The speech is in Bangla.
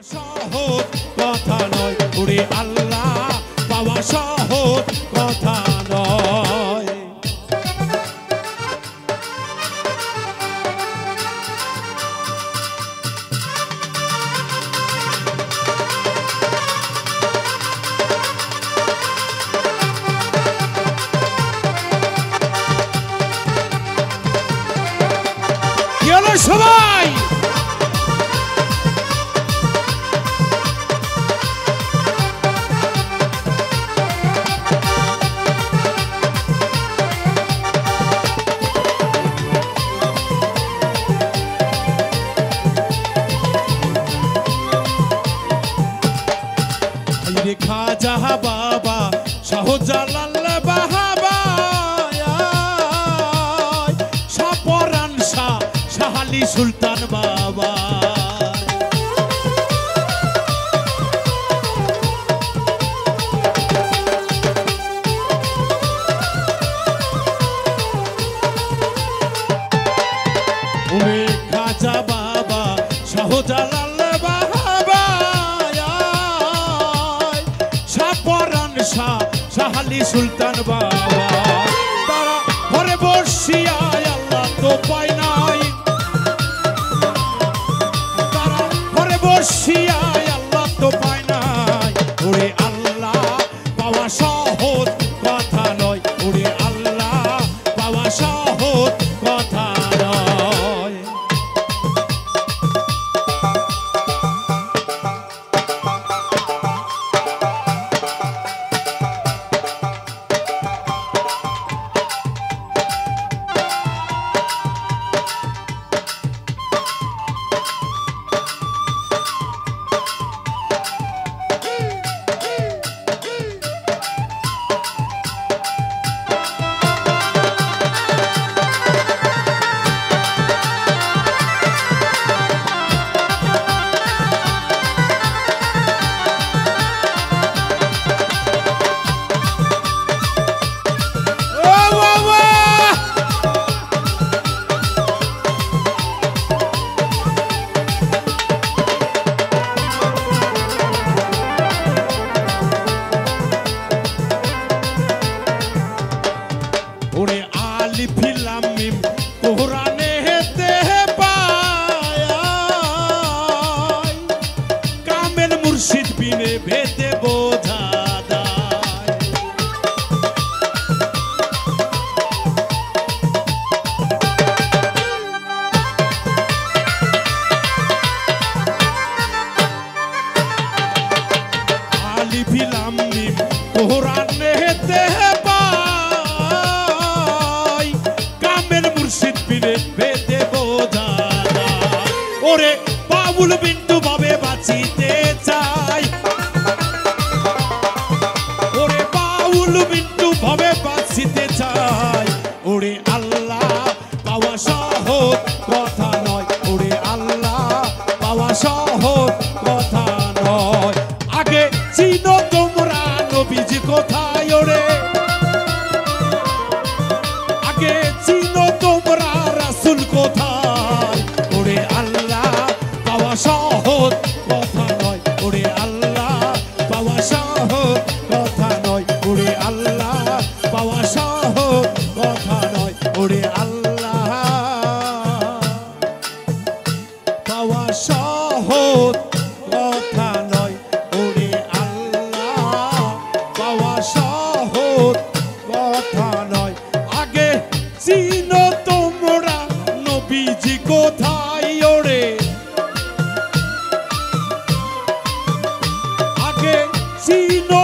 সহজ কথা নয় ওরে আল্লাহ পাওয়া সহজ কথা নয়। কি হলো সবাই? খাজা বাবা শাহজালাল বাহাবা শাহপরান শাহ শাহালি সুলতান বাবা ওরে খাজা বাবা শাহজালাল শাহালি সুলতান বাবা তারা ঘরে বসিয়া আল্লাহ তো পায় নাই, তারা ঘরে বসিয়া আল্লাহ তো পায় নাই। ওরে আল্লাহ পাওয়া সহজ কথা নয় ওরে আল্লাহ পাওয়া সহজ কথা নয়। ওরে আলিফ লাম মিম কোরআনে হেতে পায় কামেল মুর্শিদ বিনে ভেদে বোঝা যায়। আলিফ লাম মিম কোরআনে হেতে ওরে বাবুল বিন্দু ভাবে বাঁচিতে চাই, ওরে বাউল বিন্দু ভাবে বাঁচিতে চাই। ওরে আল্লাহ পাওয়া সহজ কথা নয় ওরে আল্লাহ পাওয়া সহজ কথা নয়। আগে চিনো তোমরা নবীজি কোথায় ওরে, আগে চিনো তোমরা রাসূল কোথায়। ওরে আল্লাহ পাওয়া সহজ কথা নয় ওরে আল্লাহ পাওয়া সহজ কথা নয় ওরে আল্লাহ পাওয়া সহজ কথা নয় ওরে আল্লাহ পাওয়া সহজ কথা নয় ওরে আল্লাহ পাওয়া সহজ কথা নয়। আগে চিনো তোমরা নবীজি কোথায় ওরে, আগে চিনো